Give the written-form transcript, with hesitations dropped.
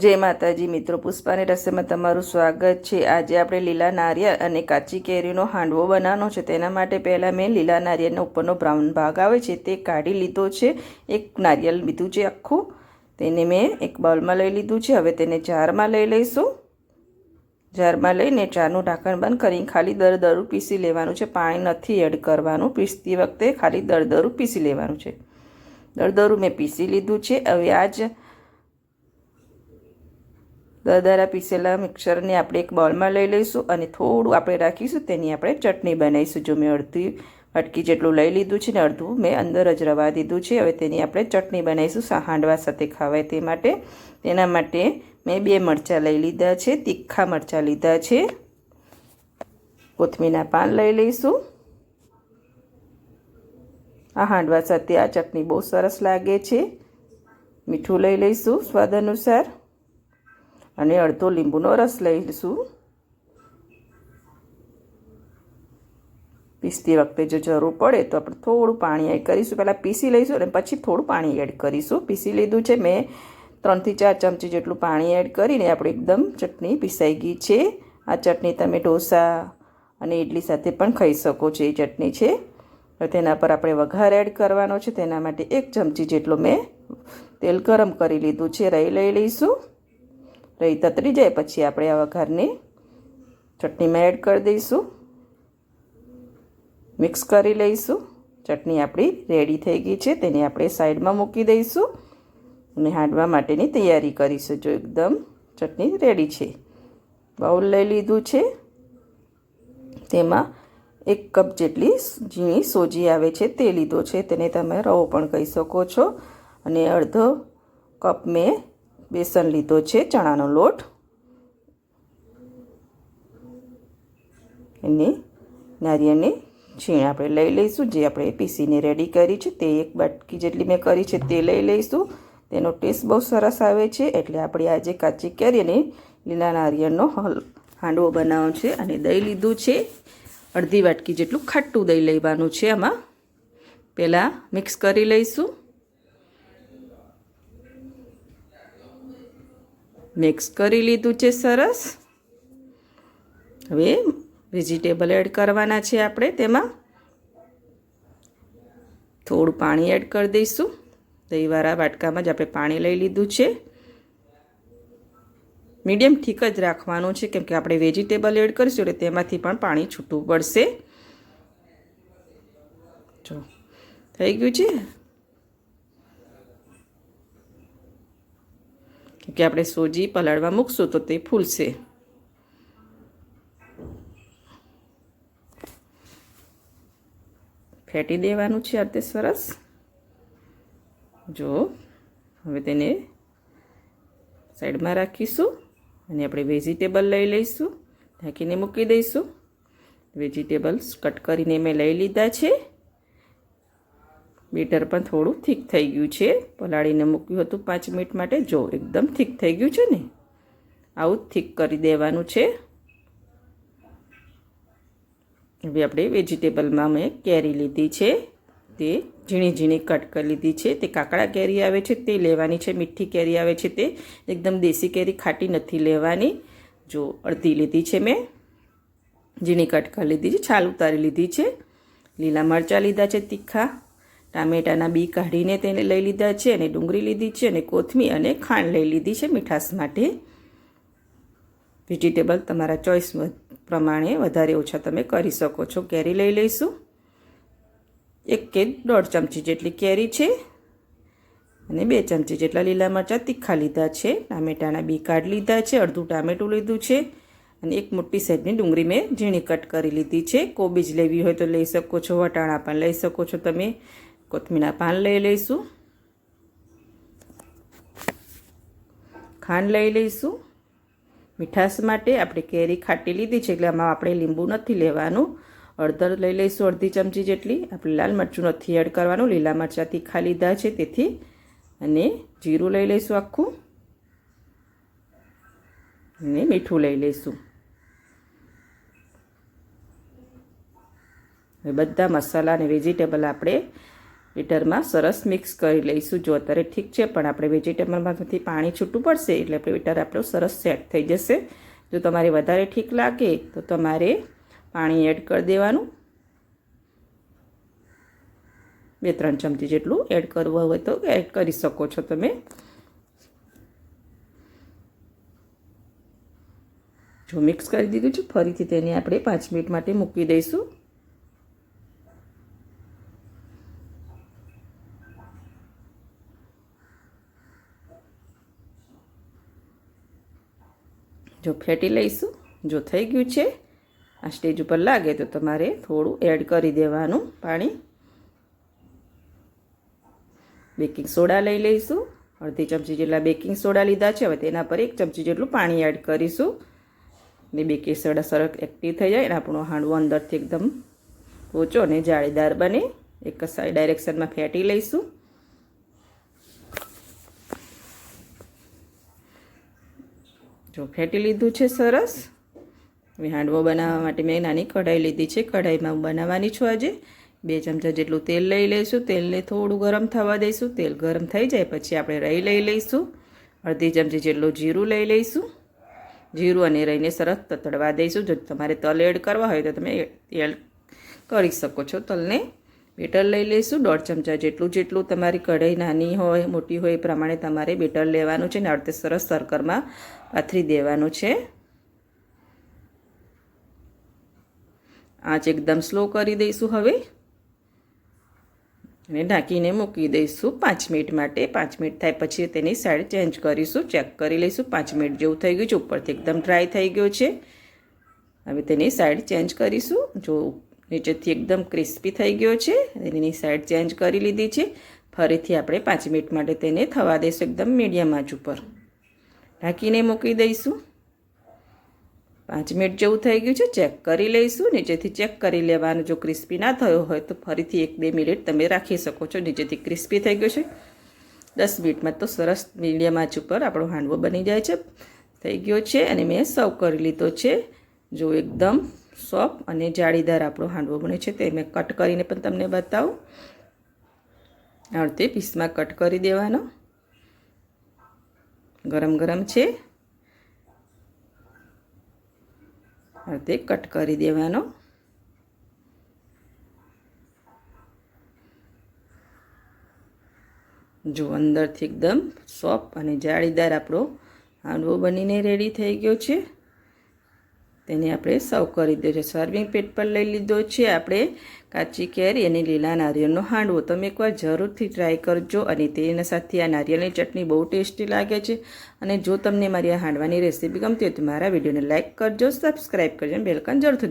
જય માતાજી મિત્રો, પુષ્પાની રસોઈમાં તમારું સ્વાગત છે। આજે આપણે લીલા નારિયેળ અને કાચી કેરીનો હાંડવો બનાવવાનો છે। તેના માટે પહેલાં મેં લીલા નારિયેળનો ઉપરનો બ્રાઉન ભાગ આવે છે તે કાઢી લીધો છે। એક નારિયેળ લીધું છે આખું, તેને મેં એક બાઉલમાં લઈ લીધું છે। હવે તેને જારમાં લઈ લઈશું। જારમાં લઈને જારનું ઢાંકણ બંધ કરીને ખાલી દરદરું પીસી લેવાનું છે। પાણી નથી એડ કરવાનું, પીસતી વખતે ખાલી દરદરું પીસી લેવાનું છે। દરદરું મેં પીસી લીધું છે। હવે આ જ દરદરા પીસેલા મિક્સરને આપણે એક બાઉલમાં લઈ લઈશું અને થોડું આપણે રાખીશું, તેની આપણે ચટણી બનાવીશું। જો મેં અડધી વાટકી જેટલું લઈ લીધું છે ને અડધું મેં અંદર જ રવા દીધું છે। હવે તેની આપણે ચટણી બનાવીશું હાંડવા સાથે ખવાય તે માટે। તેના માટે મેં 2 મરચાં લઈ લીધા છે, તીખા મરચાં લીધા છે। કોથમીરના પાન લઈ લઈશું। આ હાંડવા સાથે આ ચટણી બહુ સરસ લાગે છે। મીઠું લઈ લઈશું સ્વાદ અનુસાર અને અડધો લીંબુનો રસ લઈશું। પીસતી વખતે જો જરૂર પડે તો આપણે થોડું પાણી એડ કરીશું। પહેલાં પીસી લઈશું અને પછી થોડું પાણી એડ કરીશું। પીસી લીધું છે મેં 3 થી 4 ચમચી જેટલું પાણી એડ કરીને આપણે એકદમ ચટણી પીસાઈ ગઈ છે। આ ચટણી તમે ઢોસા અને ઇડલી સાથે પણ ખાઈ શકો છો, એ ચટણી છે। હવે તેના પર આપણે વઘાર એડ કરવાનો છે। તેના માટે 1 ચમચી જેટલું મેં તેલ ગરમ કરી લીધું છે। રાઈ લઈ લઈશું। રાઈ તતરી જાય પછી આપણે આ વઘારને ચટણીમાં એડ કરી દઈશું, મિક્સ કરી લઈશું। ચટણી આપણી રેડી થઈ ગઈ છે, તેને આપણે સાઈડમાં મૂકી દઈશું અને હાંડવા માટેની તૈયારી કરીશું। જો એકદમ ચટણી રેડી છે। બાઉલ લઈ લીધું છે, તેમાં 1 કપ જેટલી ઝીણી સોજી આવે છે તે લીધો છે, તેને તમે રવો પણ કહી શકો છો। અને અડધો કપ મેં બેસન લીધો છે, ચણાનો લોટ। એને નારિયેળની છીણ આપણે લઈ લઈશું, જે આપણે પીસીને રેડી કરી છે તે 1 બાટકી જેટલી મેં કરી છે તે લઈ લઈશું। તેનો ટેસ્ટ બહુ સરસ આવે છે, એટલે આપણે આજે કાચી કેરી અને લીલા નારિયેળનો હાંડવો બનાવવાનો છે। અને દહીં લીધું છે, અડધી વાટકી જેટલું ખાટું દહીં લેવાનું છે। આમાં પહેલાં મિક્સ કરી લઈશું। મિક્સ કરી લીધું છે સરસ। હવે વેજીટેબલ એડ કરવાના છે આપણે। તેમાં થોડું પાણી એડ કરી દઈશું। દહીંવાળા વાટકામાં જ આપણે પાણી લઈ લીધું છે। મીડિયમ ઠીક જ રાખવાનું છે, કેમ કે આપણે વેજીટેબલ એડ કરીશું એટલે તેમાંથી પણ પાણી છૂટવું પડશે। જો થઈ ગયું છે, કે આપણે સોજી પલાળવા મૂકશું તો તે ફૂલશે। ફેટી દેવાનું છે આ તે સરસ। જો હવે તેને સાઈડમાં રાખીશું અને આપણે વેજીટેબલ લઈ લઈશું, ઢાંકીને મૂકી દઈશું। વેજીટેબલ્સ કટ કરીને મેં લઈ લીધા છે। બેટર પણ થોડું થીક થઈ ગયું છે, પલાળીને મૂક્યું હતું 5 મિનિટ માટે। જો એકદમ થીક થઈ ગયું છે ને, આવું થીક કરી દેવાનું છે। હવે આપણે વેજીટેબલમાં મેં કેરી લીધી છે, તે ઝીણી ઝીણી કટ કરી લીધી છે। તે કાકડા કેરી આવે છે તે લેવાની છે, મીઠી કેરી આવે છે તે એકદમ દેશી કેરી, ખાટી નથી લેવાની। જો અડધી લીધી છે મેં, ઝીણી કટ કરી લીધી છે, છાલ ઉતારી લીધી છે। લીલા મરચાં લીધા છે તીખા, ટામેટાના બી કાઢીને તેને લઈ લીધા છે, અને ડુંગળી લીધી છે, અને કોથમીર અને ખાંડ લઈ લીધી છે મીઠાશ માટે। વેજીટેબલ તમારા ચોઈસ પ્રમાણે વધારે ઓછા તમે કરી શકો છો। કેરી લઈ લઈશું, 1 કે 1.5 ચમચી જેટલી કેરી છે, અને 2 ચમચી જેટલા લીલા મરચાં તીખા લીધા છે। ટામેટાના બી કાઢી લીધા છે, અડધું ટામેટું લીધું છે, અને 1 મોટી સાઈઝની ડુંગળી મેં ઝીણી કટ કરી લીધી છે। કોબીજ લેવી હોય તો લઈ શકો છો, વટાણા પણ લઈ શકો છો તમે। કોથમીરના પાન લઈ લઈશું, ખાંડ લઈ લઈશું। મીઠાશ માટે આપણે કેરી ખાટી લીધી છે એટલે આમાં આપણે લીંબુ નથી લેવાનું। હળદર લઈ લઈશું અડધી ચમચી જેટલી, આપણે લાલ મરચું નથી એડ કરવાનું, લીલા મરચાં તીખા લીધા છે તેથી। અને જીરું લઈ લઈશું આખું, અને મીઠું લઈ લઈશું। હવે બધા મસાલા અને વેજીટેબલ આપણે બેટરમાં સરસ મિક્સ કરી લઈશું. જો અત્યારે ઠીક છે, પણ આપણે વેજીટેબલમાંથી પાણી છૂટું પડશે એટલે બેટર આપણું સરસ સેટ થઈ જશે. જો તમારે વધારે ઠીક લાગે તો તમારે પાણી એડ કરી દેવાનું. 2-3 ચમચી જેટલું એડ કરવું હોય તો એડ કરી શકો છો તમે. જો મિક્સ કરી દીધું છે, ફરીથી તેને આપણે 5 મિનિટ માટે મૂકી દઈશું. જો ફેટી લઈશું. જો થઈ ગયું છે, આ સ્ટેજ ઉપર લાગે તો તમારે થોડું એડ કરી દેવાનું પાણી. બેકિંગ સોડા લઈ લઈશું. અડધી ચમચી જેટલા બેકિંગ સોડા લીધા છે. હવે તેના પર 1 ચમચી જેટલું પાણી એડ કરીશું. ને બેકિંગ સોડા સરસ એક્ટિવ થઈ જાય અને આપણો હાંડવો અંદરથી એકદમ પોચો અને જાળીદાર બને. એક જ ડાયરેક્શનમાં ફેટી લઈશું. જો ફેટી લીધું છે સરસ. હવે હાંડવો બનાવવા માટે મેં નાની કઢાઈ લીધી છે. કઢાઈમાં બનાવવાની છું આજે. 2 ચમચા જેટલું તેલ લઈ લઈશું. તેલને થોડું ગરમ થવા દઈશું. તેલ ગરમ થઈ જાય પછી આપણે રાઈ લઈ લઈશું. અડધી ચમચી જેટલું જીરું લઈ લઈશું. જીરું અને રાઈને સરસ તતડવા દઈશું. જો તમારે તલ એડ કરવા હોય તો તમે એડ કરી શકો છો તલને. બેટર લઈ લઈશું 1.5 ચમચા જેટલું તમારી કઢાઈ નાની હોય મોટી હોય એ પ્રમાણે તમારે બેટર લેવાનું છે ને આ રીતે સરસ સર્કલમાં પાથરી દેવાનું છે. આંચ એકદમ સ્લો કરી દઈશું હવે અને ઢાંકીને મૂકી દઈશું 5 મિનિટ માટે. 5 મિનિટ થાય પછી તેની સાઈડ ચેન્જ કરીશું. ચેક કરી લઈશું. 5 મિનિટ જેવું થઈ ગયું છે. ઉપરથી એકદમ ડ્રાય થઈ ગયો છે. હવે તેની સાઈડ ચેન્જ કરીશું. જો નીચેથી એકદમ ક્રિસ્પી થઈ ગયો છે. એની સાઈડ ચેન્જ કરી લીધી છે. ફરીથી આપણે 5 મિનિટ માટે તેને થવા દઈશું એકદમ મીડિયમ આંચ ઉપર. ઢાંકીને મૂકી દઈશું. 5 મિનિટ જેવું થઈ ગયું છે. ચેક કરી લઈશું. નીચેથી ચેક કરી લેવાનું. જો ક્રિસ્પી ના થયો હોય તો ફરીથી 1-2 મિનિટ તમે રાખી શકો છો. નીચેથી ક્રિસ્પી થઈ ગયો છે. 10 મિનિટમાં તો સરસ મીડિયમ આંચ ઉપર આપણો હાંડવો બની જાય છે. થઈ ગયો છે અને મેં સર્વ કરી લીધો છે. જો એકદમ સોફ્ટ અને જાળીદાર આપણો હાંડવો બને છે. તે મેં કટ કરીને પણ તમને બતાવું. આ રીતે પીસમાં કટ કરી દેવાનો. ગરમ ગરમ છે. આ રીતે કટ કરી દેવાનો. જો અંદરથી એકદમ સોફ્ટ અને જાળીદાર આપણો હાંડવો બનીને રેડી થઈ ગયો છે. તેને આપણે સર્વ કરી દીધો છે. સર્વિંગ પ્લેટ પર લઈ લીધો છે આપણે કાચી કેરી અને લીલા નારિયેળનો હાંડવો. તમે એકવાર જરૂરથી ટ્રાય કરજો અને તેના સાથે આ નારિયેળની ચટણી બહુ ટેસ્ટી લાગે છે. અને જો તમને મારી આ હાંડવાની રેસીપી ગમતી હોય તો મારા વિડીયોને લાઇક કરજો, સબસ્ક્રાઈબ કરજો અને બેલ આઇકન જરૂરથી